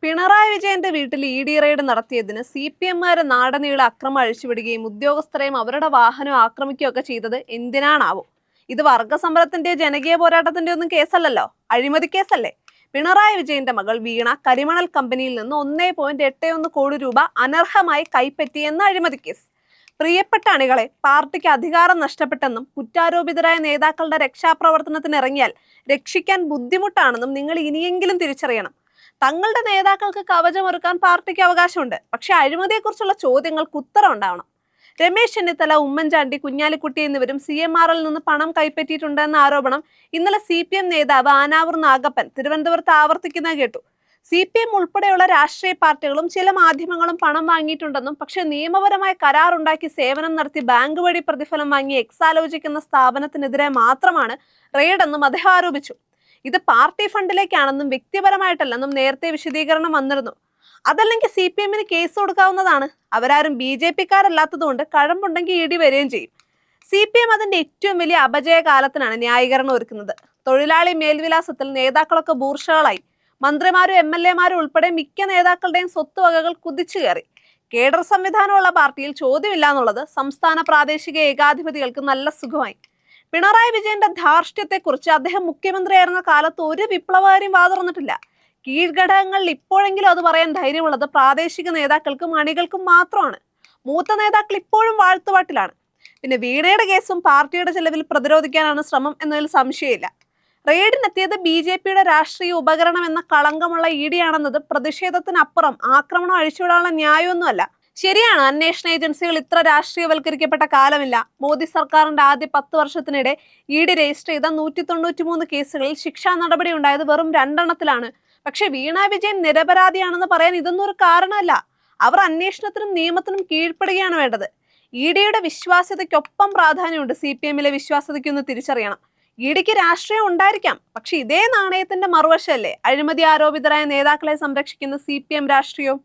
പിണറായി വിജയന്റെ വീട്ടിൽ E D raid നടത്തിയതിന് CPM-കാര് നാടനീളെ അക്രമം അഴിച്ചുവിടുകയും ഉദ്യോഗസ്ഥരെയും അവരുടെ വാഹനം ആക്രമിക്കുകയൊക്കെ ചെയ്തത് എന്തിനാണാവോ? ഇത് വർഗസമരത്തിന്റെ ജനകീയ പോരാട്ടത്തിന്റെ ഒന്നും കേസല്ലല്ലോ, അഴിമതി കേസല്ലേ? പിണറായി വിജയന്റെ മകൾ വീണ കരിമണൽ കമ്പനിയിൽ നിന്ന് 1.81 കോടി രൂപ അനർഹമായി കൈപ്പറ്റിയെന്ന അഴിമതി കേസ്. പ്രിയപ്പെട്ട അണികളെ, പാർട്ടിക്ക് അധികാരം നഷ്ടപ്പെട്ടെന്നും കുറ്റാരോപിതരായ നേതാക്കളുടെ രക്ഷാപ്രവർത്തനത്തിന് ഇറങ്ങിയാൽ രക്ഷിക്കാൻ ബുദ്ധിമുട്ടാണെന്നും നിങ്ങൾ ഇനിയെങ്കിലും തിരിച്ചറിയണം. തങ്ങളുടെ നേതാക്കൾക്ക് കവചമൊരുക്കാൻ പാർട്ടിക്ക് അവകാശമുണ്ട്, പക്ഷെ അഴിമതിയെക്കുറിച്ചുള്ള ചോദ്യങ്ങൾക്ക് ഉത്തരം ഉണ്ടാവണം. രമേശ് ചെന്നിത്തല, ഉമ്മൻചാണ്ടി, കുഞ്ഞാലിക്കുട്ടി എന്നിവരും CMRൽ നിന്ന് പണം കൈപ്പറ്റിയിട്ടുണ്ടെന്ന ആരോപണം ഇന്നലെ CPM നേതാവ് ആനാവൂർ നാഗപ്പൻ തിരുവനന്തപുരത്ത് ആവർത്തിക്കുന്നത് കേട്ടു. CPM ഉൾപ്പെടെയുള്ള രാഷ്ട്രീയ പാർട്ടികളും ചില മാധ്യമങ്ങളും പണം വാങ്ങിയിട്ടുണ്ടെന്നും, പക്ഷെ നിയമപരമായ കരാറുണ്ടാക്കി സേവനം നടത്തി ബാങ്ക് വഴി പ്രതിഫലം വാങ്ങി എക്സാലോജിക് എന്ന സ്ഥാപനത്തിനെതിരെ മാത്രമാണ് റെയ്ഡെന്നും അദ്ദേഹം ആരോപിച്ചു. ഇത് പാർട്ടി ഫണ്ടിലേക്കാണെന്നും വ്യക്തിപരമായിട്ടല്ലെന്നും നേരത്തെ വിശദീകരണം വന്നിരുന്നു. അതല്ലെങ്കിൽ CPM-ന് കേസ് കൊടുക്കാവുന്നതാണ്. അവരാരും BJP-ക്കാരല്ലാത്തതുകൊണ്ട് കഴമ്പുണ്ടെങ്കിൽ ED വരികയും ചെയ്യും. CPM അതിന്റെ ഏറ്റവും വലിയ അപജയകാലത്തിനാണ് ന്യായീകരണം ഒരുക്കുന്നത്. തൊഴിലാളി മേൽവിലാസത്തിൽ നേതാക്കളൊക്കെ ബൂർഷകളായി. മന്ത്രിമാരും MLA-മാരും ഉൾപ്പെടെ മിക്ക നേതാക്കളുടെയും സ്വത്തുവകകൾ കുതിച്ചു കയറി. കേഡർ സംവിധാനമുള്ള പാർട്ടിയിൽ ചോദ്യമില്ല എന്നുള്ളത് സംസ്ഥാന പ്രാദേശിക ഏകാധിപതികൾക്ക് നല്ല സുഖമായി. പിണറായി വിജയന്റെ ധാർഷ്ട്യത്തെക്കുറിച്ച് അദ്ദേഹം മുഖ്യമന്ത്രിയായിരുന്ന കാലത്ത് ഒരു വിപ്ലവകാരിയും വാതുറന്നിട്ടില്ല. കീഴ്ഘടകങ്ങളിൽ ഇപ്പോഴെങ്കിലും അത് പറയാൻ ധൈര്യമുള്ളത് പ്രാദേശിക നേതാക്കൾക്കും അണികൾക്കും മാത്രമാണ്. മൂത്ത നേതാക്കൾ ഇപ്പോഴും വാഴ്ത്തുപാട്ടിലാണ്. പിന്നെ വീണയുടെ കേസും പാർട്ടിയുടെ ചെലവിൽ പ്രതിരോധിക്കാനാണ് ശ്രമം എന്നതിൽ സംശയമില്ല. റെയ്ഡിനെത്തിയത് BJP-യുടെ രാഷ്ട്രീയ ഉപകരണം എന്ന കളങ്കമുള്ള ED ആണെന്നത് പ്രതിഷേധത്തിനപ്പുറം ആക്രമണം അഴിച്ചുവിടാനുള്ള ന്യായമൊന്നുമല്ല. ശരിയാണ്, അന്വേഷണ ഏജൻസികൾ ഇത്ര രാഷ്ട്രീയവൽക്കരിക്കപ്പെട്ട കാലമില്ല. മോദി സർക്കാരിന്റെ ആദ്യ 10 വർഷത്തിനിടെ ED രജിസ്റ്റർ ചെയ്ത 193 കേസുകളിൽ ശിക്ഷാ നടപടി ഉണ്ടായത് വെറും 2 എണ്ണത്തിലാണ്. പക്ഷെ വീണ വിജയൻ നിരപരാധിയാണെന്ന് പറയാൻ ഇതൊന്നും ഒരു കാരണമല്ല. അവർ അന്വേഷണത്തിനും നിയമത്തിനും കീഴ്പ്പെടുകയാണ് വേണ്ടത്. EDയുടെ വിശ്വാസ്യതയ്ക്കൊപ്പം പ്രാധാന്യമുണ്ട് CPM-ലെ വിശ്വാസ്യതയ്ക്കൊന്ന് തിരിച്ചറിയണം. EDക്ക് രാഷ്ട്രീയം ഉണ്ടായിരിക്കാം, പക്ഷെ ഇതേ നാണയത്തിന്റെ മറുവശമല്ലേ അഴിമതി ആരോപിതരായ നേതാക്കളെ സംരക്ഷിക്കുന്ന CPM രാഷ്ട്രീയവും.